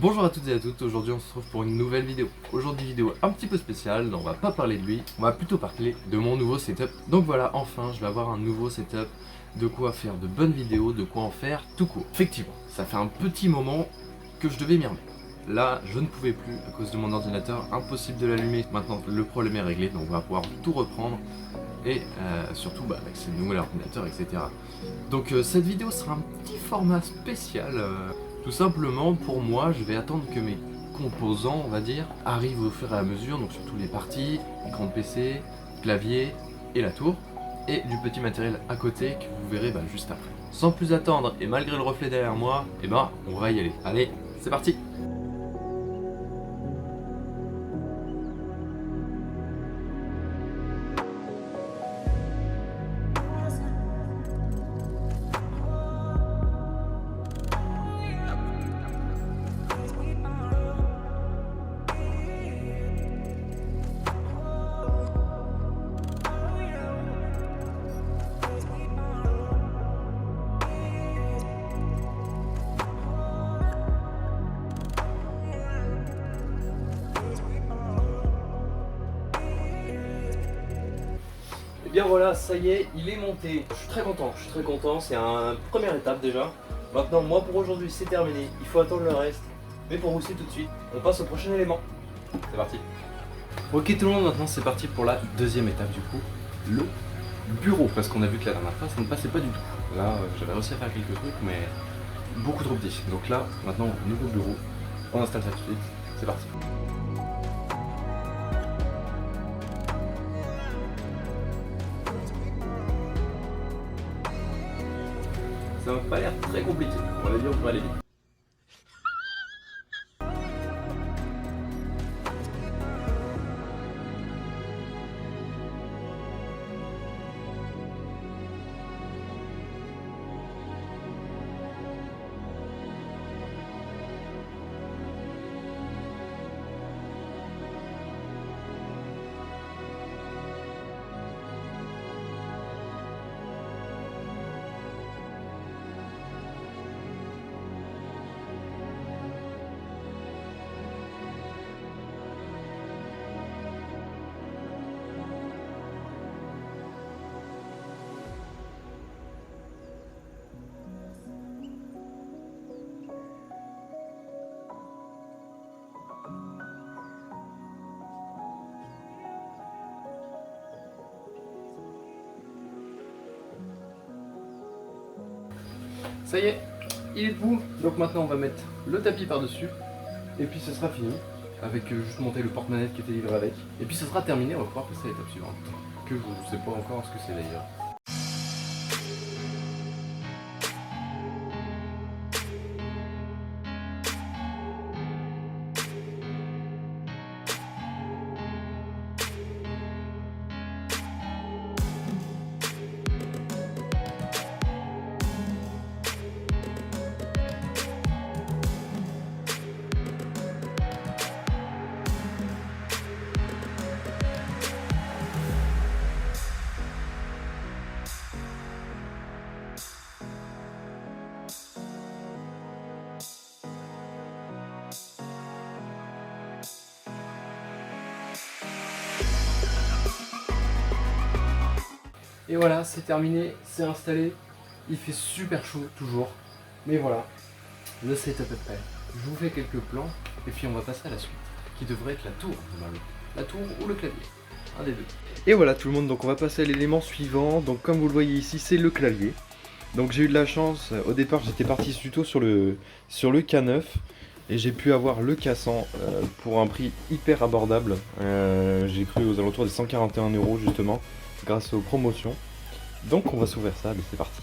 Bonjour à toutes et à toutes, aujourd'hui on se retrouve pour une nouvelle vidéo. Aujourd'hui vidéo un petit peu spéciale, on va pas parler de lui, on va plutôt parler de mon nouveau setup. Donc voilà, enfin je vais avoir un nouveau setup, de quoi faire de bonnes vidéos, de quoi en faire tout court. Effectivement, ça fait un petit moment que je devais m'y remettre. Là, je ne pouvais plus à cause de mon ordinateur, impossible de l'allumer. Maintenant le problème est réglé, donc on va pouvoir tout reprendre. Et surtout avec ce nouvel ordinateur, etc. Donc cette vidéo sera un petit format spécial. Tout simplement, pour moi, je vais attendre que mes composants, on va dire, arrivent au fur et à mesure, donc surtout les parties, écran de PC, clavier et la tour, et du petit matériel à côté que vous verrez juste après. Sans plus attendre, et malgré le reflet derrière moi, on va y aller. Allez, c'est parti! Et bien voilà, ça y est, il est monté. Je suis très content, c'est une première étape déjà. Maintenant, moi pour aujourd'hui c'est terminé, il faut attendre le reste. Mais pour vous c'est tout de suite, on passe au prochain élément. C'est parti. Ok tout le monde, maintenant c'est parti pour la deuxième étape du coup, le bureau. Parce qu'on a vu que la dernière fois ça ne passait pas du tout. Là j'avais réussi à faire quelques trucs mais beaucoup trop petit. Donc là, maintenant, nouveau bureau, on installe ça tout de suite, c'est parti. Ça m'a pas l'air très compliqué, on va dire on peut aller vite. Ça y est, il est debout, donc maintenant on va mettre le tapis par-dessus, et puis ce sera fini, avec juste monter le porte-manette qui était livré avec, et puis ce sera terminé, on va pouvoir passer à l'étape suivante, que je ne sais pas encore ce que c'est d'ailleurs. Et voilà, c'est terminé, c'est installé. Il fait super chaud toujours. Mais voilà, le setup est prêt. Je vous fais quelques plans et puis on va passer à la suite, qui devrait être la tour normalement. La tour ou le clavier, un des deux. Et voilà tout le monde, donc on va passer à l'élément suivant. Donc comme vous le voyez ici, c'est le clavier. Donc j'ai eu de la chance, au départ j'étais parti plutôt sur le K9. Et j'ai pu avoir le K100 pour un prix hyper abordable. J'ai cru aux alentours des 141 € justement, grâce aux promotions. Donc on va s'ouvrir ça, mais c'est parti.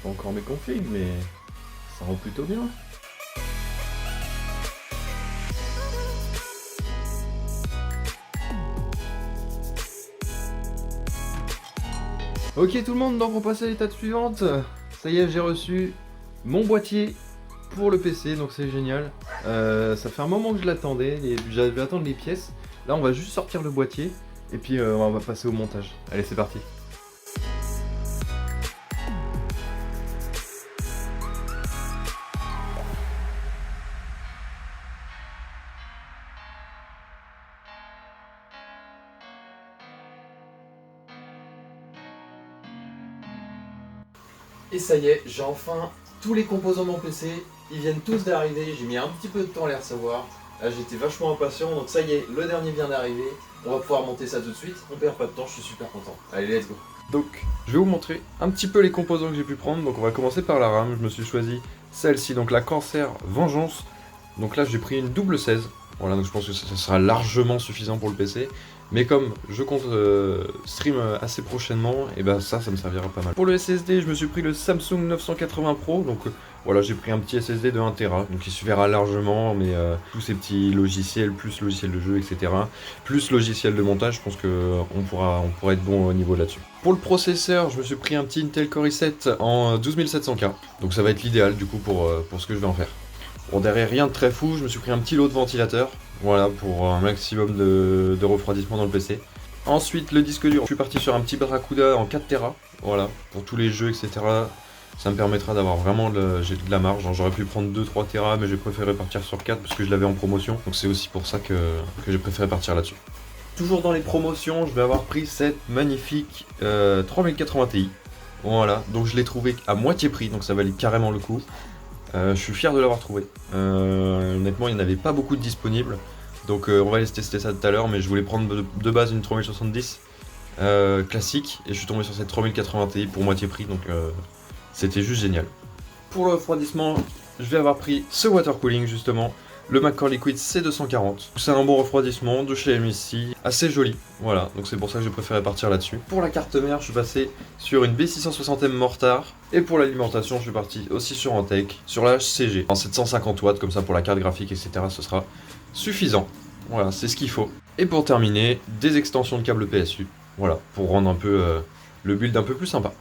pas encore mes configs, mais ça rend plutôt bien. Ok tout le monde, donc on passe à l'étape suivante. Ça y est, j'ai reçu mon boîtier pour le PC, donc c'est génial. Ça fait un moment que je l'attendais, je vais attendre les pièces. Là on va juste sortir le boîtier et puis on va passer au montage. Allez, c'est parti. Et ça y est, j'ai enfin tous les composants de mon PC. Ils viennent tous d'arriver, j'ai mis un petit peu de temps à les recevoir. Là, j'étais vachement impatient, donc ça y est, le dernier vient d'arriver. On va pouvoir monter ça tout de suite, on perd pas de temps, je suis super content. Allez, let's go. Donc, je vais vous montrer un petit peu les composants que j'ai pu prendre. Donc on va commencer par la RAM, je me suis choisi celle-ci, donc la Corsair Vengeance. Donc là, j'ai pris une double 16. Voilà, donc je pense que ça sera largement suffisant pour le PC. Mais comme je compte stream assez prochainement, et ben ça me servira pas mal. Pour le SSD, je me suis pris le Samsung 980 Pro, donc voilà, j'ai pris un petit SSD de 1 Tera, donc il suffira largement, mais tous ces petits logiciels, plus logiciel de jeu, etc., plus logiciel de montage, je pense qu'on pourra être bon au niveau là-dessus. Pour le processeur, je me suis pris un petit Intel Core i7 en 12700K, donc ça va être l'idéal du coup pour ce que je vais en faire. Bon, derrière rien de très fou, je me suis pris un petit lot de ventilateur. Voilà, pour un maximum de refroidissement dans le PC. Ensuite, le disque dur, je suis parti sur un petit Barracuda en 4 Tera. Voilà, pour tous les jeux, etc. Ça me permettra d'avoir vraiment j'ai de la marge. J'aurais pu prendre 2-3 Tera, mais j'ai préféré partir sur 4 parce que je l'avais en promotion. Donc c'est aussi pour ça que j'ai préféré partir là-dessus. Toujours dans les promotions, je vais avoir pris cette magnifique 3080 Ti. Voilà, donc je l'ai trouvé à moitié prix, donc ça valait carrément le coup. Je suis fier de l'avoir trouvé. Honnêtement, il n'y en avait pas beaucoup de disponibles. Donc on va aller tester ça tout à l'heure. Mais je voulais prendre de base une 3070 classique. Et je suis tombé sur cette 3080 Ti pour moitié prix. Donc c'était juste génial. Pour le refroidissement, je vais avoir pris ce water cooling justement. Le McCord Liquid C240. C'est un bon refroidissement de chez MSI, assez joli. Voilà, donc c'est pour ça que j'ai préféré partir là-dessus. Pour la carte mère, je suis passé sur une B660M Mortar. Et pour l'alimentation, je suis parti aussi sur Antec, sur la HCG. En 750 watts, comme ça pour la carte graphique, etc. Ce sera suffisant. Voilà, c'est ce qu'il faut. Et pour terminer, des extensions de câble PSU. Voilà, pour rendre un peu le build un peu plus sympa.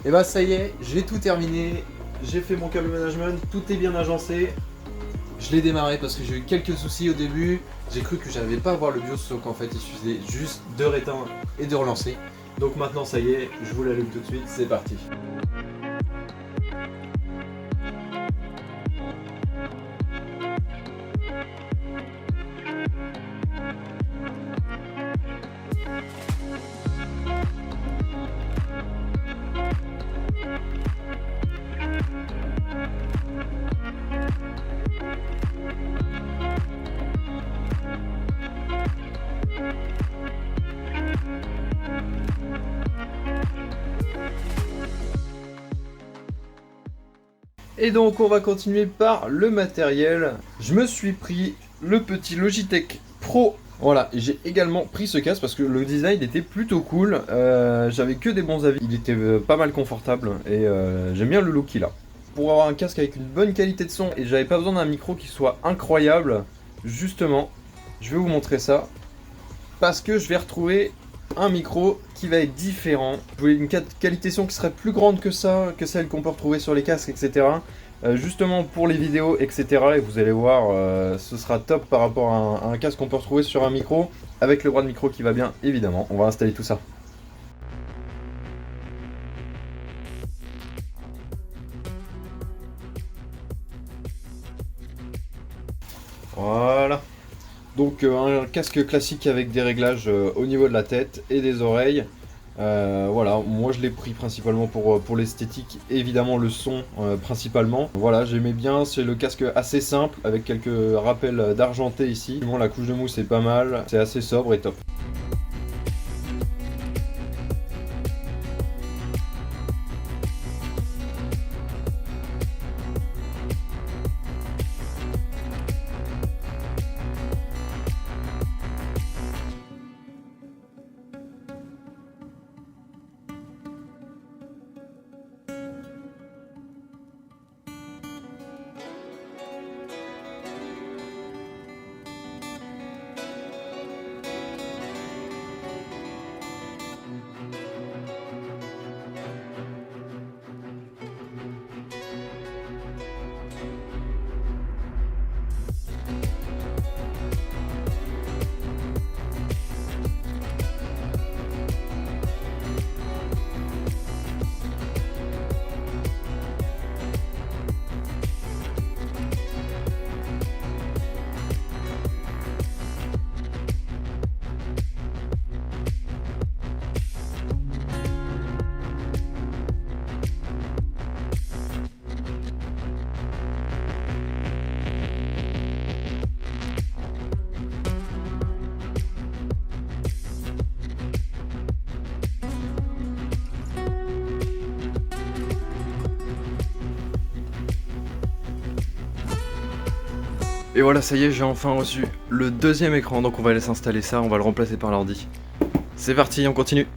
Et bah ça y est, j'ai tout terminé, j'ai fait mon câble management, tout est bien agencé. Je l'ai démarré parce que j'ai eu quelques soucis au début, j'ai cru que j'arrivais pas à voir le BIOS, sauf qu'en fait il suffisait juste de réteindre et de relancer. Donc maintenant ça y est, je vous l'allume tout de suite, c'est parti. Et donc on va continuer par le matériel. Je me suis pris le petit Logitech Pro. Voilà, et j'ai également pris ce casque parce que le design était plutôt cool. J'avais que des bons avis. Il était pas mal confortable et j'aime bien le look qu'il a. Pour avoir un casque avec une bonne qualité de son et j'avais pas besoin d'un micro qui soit incroyable, justement, je vais vous montrer ça. Parce que je vais retrouver un micro qui va être différent. Je voulais une qualité son qui serait plus grande que ça, que celle qu'on peut retrouver sur les casques, etc. Justement pour les vidéos, etc. Et vous allez voir, ce sera top par rapport à un casque qu'on peut retrouver sur un micro, avec le bras de micro qui va bien, évidemment. On va installer tout ça. Voilà. Donc un casque classique avec des réglages au niveau de la tête et des oreilles. Voilà, moi je l'ai pris principalement pour l'esthétique, évidemment le son principalement. Voilà, j'aimais bien, c'est le casque assez simple avec quelques rappels d'argenté ici. Bon, la couche de mousse est pas mal, c'est assez sobre et top. Et voilà, ça y est, j'ai enfin reçu le deuxième écran, donc on va laisser installer ça, on va le remplacer par l'ordi. C'est parti, on continue.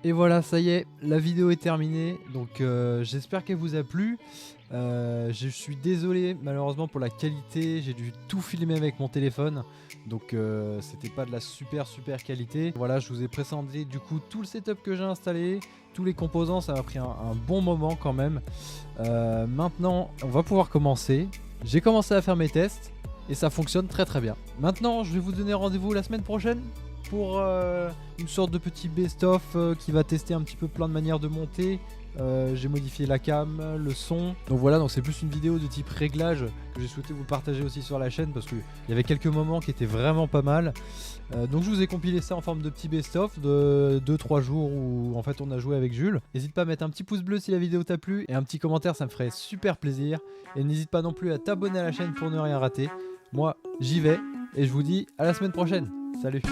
Et voilà, ça y est, la vidéo est terminée, donc j'espère qu'elle vous a plu. Je suis désolé malheureusement pour la qualité, j'ai dû tout filmer avec mon téléphone, donc c'était pas de la super qualité. Voilà, je vous ai présenté du coup tout le setup que j'ai installé, tous les composants, ça m'a pris un bon moment quand même. Maintenant, on va pouvoir commencer. J'ai commencé à faire mes tests et ça fonctionne très bien. Maintenant, je vais vous donner rendez-vous la semaine prochaine pour une sorte de petit best-of qui va tester un petit peu plein de manières de monter. J'ai modifié la cam, le son. Donc voilà, donc c'est plus une vidéo de type réglage que j'ai souhaité vous partager aussi sur la chaîne parce qu'il y avait quelques moments qui étaient vraiment pas mal. Donc je vous ai compilé ça en forme de petit best-of de 2-3 jours où en fait on a joué avec Jules. N'hésite pas à mettre un petit pouce bleu si la vidéo t'a plu et un petit commentaire, ça me ferait super plaisir. Et n'hésite pas non plus à t'abonner à la chaîne pour ne rien rater. Moi j'y vais et je vous dis à la semaine prochaine. Salut!